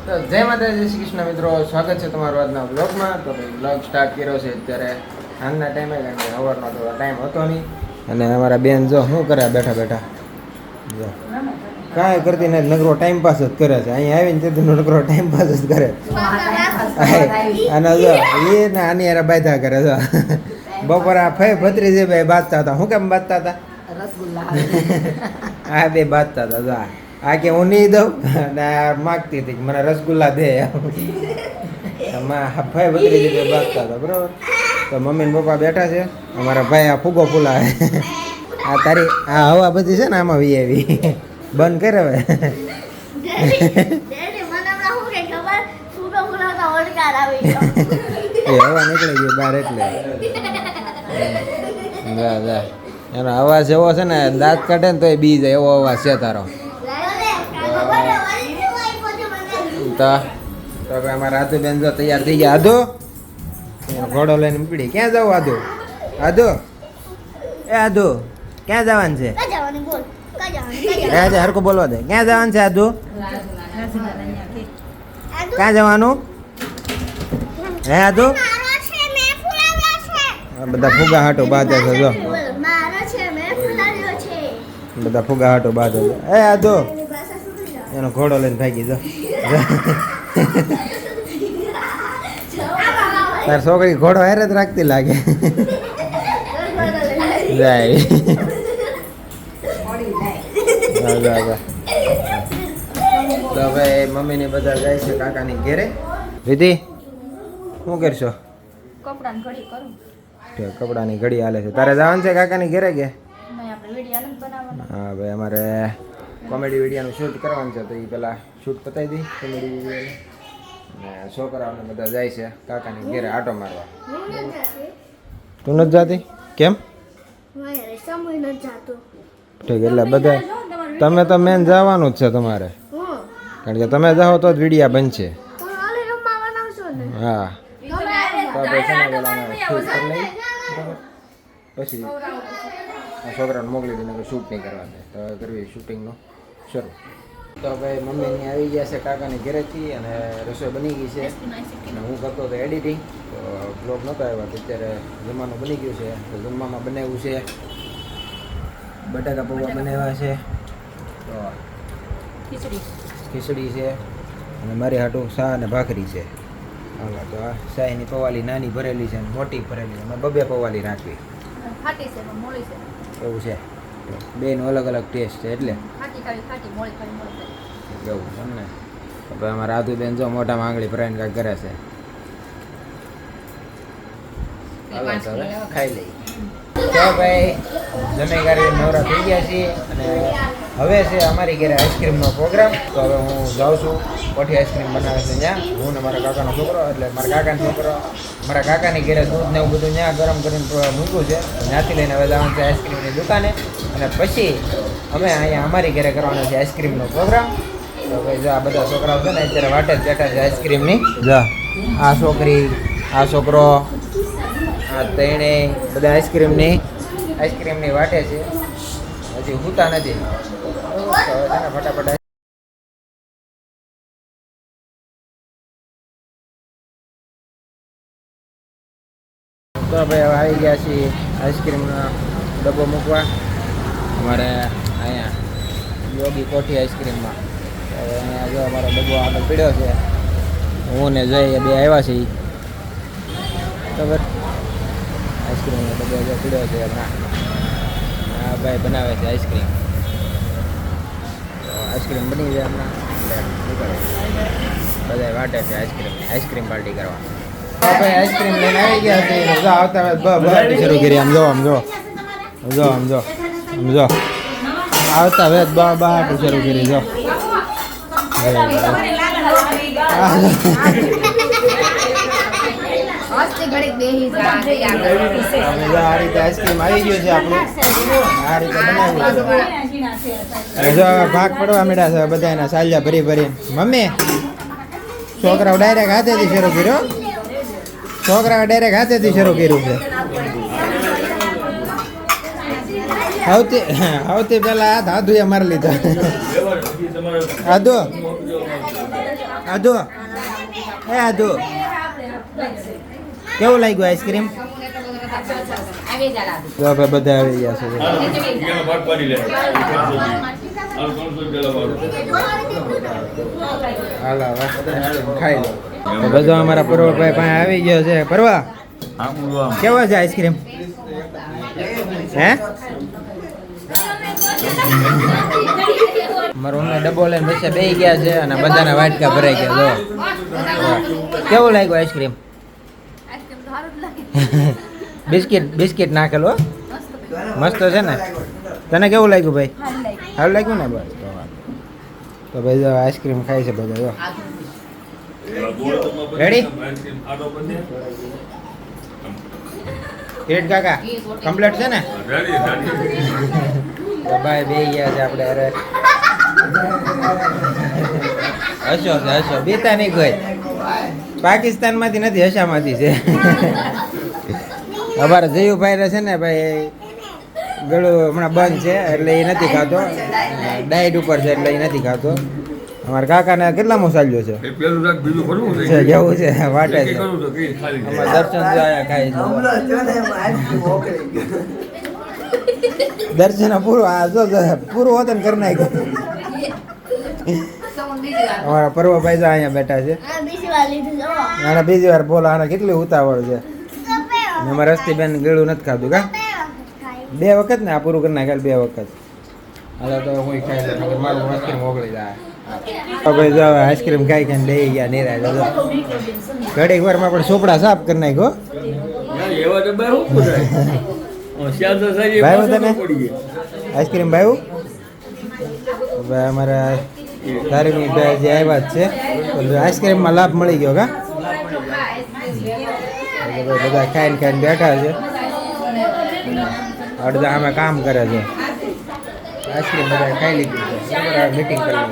તો જય માતાજી, જય શ્રી કૃષ્ણ મિત્રો, સ્વાગત છે તમારું આજના બ્લોગમાં. તો બ્લોગ સ્ટાર્ટ કર્યો છે અત્યારે સાંજના ટાઈમે, કારણ કે સવારનો તો ટાઈમ હતો નહીં. અને અમારા બેન જો શું કરે બેઠા બેઠા, જો કાંઈ કરતી નથી, નગરો ટાઈમ પાસ જ કરે છે. અહીંયા આવીને તેથી નગરો ટાઈમ પાસ જ કરે. અને જો એ ને આની યાર બાધા કરે જો. બપોરે આ ફઈ ભત્રીજી ભાઈ બાંધતા હતા. શું કેમ બાંધતા હતા? આ બે બાંધતા હતા. જો આ કે હું નહીં દઉં, અને આ માગતી હતી મને રસગુલ્લા દે. ભાઈ ભત્રીજી ભાઈ બાંધતા હતા, બરાબર. તો મમ્મી ને પપ્પા બેઠા છે. અમારા ભાઈ આ ફૂગો ફૂલાવે. આ તારી આ હવા બધી છે ને આમાં વી આવી બંધ કરે હવે. એ હવા નીકળી ગઈ બહાર એટલે એનો અવાજ એવો છે ને, દાંત કાઢે ને તો એ બી જાય એવો અવાજ છે તારો. તો હવે અમારા આધુ બેન જો તૈયાર થઈ ગયા. આધુ ઘોડો લઈને પીડી. ક્યાં જવું આધુ? આધુ એ આધુ ક્યાં જવાનું છે? હરકો બોલવા દે. ક્યાં જવાનું છે આધુ? ક્યાં જવાનું હે આધુ? બધા ફુગા હાટો બાંધે છે જો, બધા ફુગા હાટો બાંધે છે. એ આધુ એનો ઘોડો લઈને ભાગી જો. તાર છોકરી ઘોડો હેરે જ રાખતી લાગે. જાય તો હવે મમ્મી ને બધા જાય છે કાકાની ઘેરે. વિધિ શું કરશો? કપડાની ઘડી હાલે છે. તારે જવાનું છે કાકાની ઘેરે કે? હા ભાઈ, અમારે કોમેડી વિડીયોનું શૂટ કરવાનું છે, તો એ પેલા શૂટ પતાવી દઈ કોમેડી વિડીયોનું. ને છોકરાઓને બધા જાય છે કાકાની ઘેરે આટો મારવા. તું નથી જાતી? કેમ? ઠીક, એટલે બધા તમે તો મેન જવાનું જ છે તમારે, કારણ કે તમે જાઓ તો જ વિડીયા બનશે. હા, તો આપણે છે ને પેલા શૂટ કરી લઈએ, પછી છોકરાને મોકલી દઈને શૂટ નહીં કરવા દે. તો કરવી શૂટિંગનું શરૂ. તો ભાઈ મમ્મીની આવી ગયા છે કાકાની ઘરેથી, અને રસોઈ બની ગઈ છે. અને હું કરતો હતો એડિટિંગ, તો બ્લોગ નહોતો આવ્યો. તો અત્યારે જમવાનું બની ગયું છે. તો જમવામાં બનાવ્યું છે બટાકા પૌવા બનાવ્યા છે, તો ખીચડી છે, અને મારી હાટું શાહ અને ભાખરી છે. હાલો, તો આ શાહીની પવાલી નાની ભરેલી છે, મોટી ભરેલી. અમે બબે પવાલી રાખવી એવું છે. બેનો અલગ અલગ ટેસ્ટ છે એટલે એવું છે ને. હવે અમારા આધુ બેન જો મોઢામાં આંગળી ભરાઈને કાંઈક કરે છે. ખાઈ લઈ. તો ભાઈ જમી ગાડી નવરા થઈ ગયા છીએ, અને હવે છે અમારી ઘરે આઈસ્ક્રીમનો પ્રોગ્રામ. તો હવે હું જાઉં છું. કોઠી આઈસ્ક્રીમ બનાવે છે ત્યાં. હું ને મારા કાકાનો છોકરો, એટલે મારા કાકાનો છોકરો મારા કાકાની ઘરે દૂધ ને એવું બધું ત્યાં ગરમ કરીને મૂક્યું છે. ત્યાંથી લઈને હવે જવાનું છે આઈસ્ક્રીમની દુકાને, અને પછી અમે અહીંયા અમારી ઘરે કરવાનો છે આઈસ્ક્રીમનો પ્રોગ્રામ. તો ભાઈ જો આ બધા છોકરાઓ છે ને અત્યારે વાટે જ બેઠા છે આઈસ્ક્રીમની. જો આ છોકરી, આ છોકરો, આ ત્રણે બધા આઈસ્ક્રીમની વાટે છે. હજી હુતા નથી. ફટાફટ તો ભાઈ હવે આવી ગયા છીએ આઈસ્ક્રીમનો ડબ્બો મૂકવા અમારે અહીંયા યોગી કોઠી આઈસ્ક્રીમમાં. હવે અહીંયા જો અમારો ડબ્બો આગળ પીડ્યો છે. હું ને જઈ બે આવ્યા છીએ. બરાબર, આઈસ્ક્રીમનો ડબ્બો જો પીડ્યો છે હમણાં. આ ભાઈ બનાવે છે આઈસ્ક્રીમ. તો આઈસ્ક્રીમ બની જાય હમણાં, એટલે નીકળે બધા વાટે છે આઈસ્ક્રીમ પાર્ટી કરવા. ભાઈ આઈસ્ક્રીમ લઈને આવી ગયા છે. જો આવતા બહારથી શરૂ કરી. આમ જો આવતા વેત બહારથી શરૂ કરી. જો આ રીતે આઈસ્ક્રીમ આવી ગયું છે આપણું. આ રીતે બનાવ્યું. જો ભાગ પડવા માંડ્યા છે બધા એના સાલિયા ભરી ભરી. મમ્મી છોકરાઓ ડાયરેક્ટ હાથેથી શરૂ કર્યો. હાથેથી શરૂ કર્યું છે. સૌથી પહેલા હાથ આધુએ મારી લીધા. આધુ આદુ એ આદુ કેવું લાગ્યું આઈસ્ક્રીમ? તો આપણે બધા આવી ગયા છે. હાલો ખાઈ લો. તો બધો અમારા પરવાભાઈ પાસે આવી ગયો છે. પરવા કેવો છે આઈસ્ક્રીમ? હે મારો અમને ડબ્બો લઈને પછી બે ગયા છે અને બધાના વાટકા ભરાઈ ગયા. જો કેવું લાગ્યું આઈસ્ક્રીમ? બિસ્કિટ નાખેલો મસ્ત છે ને. તને કેવું લાગ્યું ભાઈ? સારું લાગ્યું ને? બસ તો ભાઈ જો આઈસ્ક્રીમ ખાય છે બધા. જો રેડી કિરીટ કાકા કમ્પ્લીટ છે ને? ભાઈ બે ગયા છે આપણે. અરે હશો બેતા નહીં કોઈ. પાકિસ્તાનમાંથી નથી, હશામાંથી છે. અમારે જયુભાઈ છે ને ભાઈ, ગળું હમણાં બંધ છે એટલે એ નથી ખાતો. ડાયટ ઉપર છે એટલે એ નથી ખાતો. અમારા કાકાને કેટલામો ચાલ્યો છે? જવું છે વાટે છે. અમારા દર્શન જો આયા ખાય છે. દર્શન પૂરું પૂરું હોત ને કરી નાખ્યું. અમારા પરવાભાઈ તો અહીંયા બેઠા છે. આને બીજી વાર બોલો, આને કેટલી ઉતાવળ છે. અમારા રસ્તી બેન ગળું નથી ખાધું કા? 2 વખત ને આ પૂરું કરી નાખેલ 2 વખત. હાલો તો હું ખાઈ લઉં, મારું આઈસ્ક્રીમ મોકલી જાય. ભાઈ જો આઈસ્ક્રીમ ખાઈ ખાઈને લઈ ગયા નિરાય. ઘડીક વારમાં પણ ચોપડા સાફ કરી નાખ્યો. ભાઈ તને આઈસ્ક્રીમ ભાઈ અમારા ધાર્મિક જે આવ્યા જ છે આઈસ્ક્રીમમાં લાભ મળી ગયો કા? બધા ખાઈને બેઠા છે. અડધા આમાં કામ કરે છે. આઈસ્ક્રીમ બધા ખાઈ લીધી છે. મીટિંગ કરી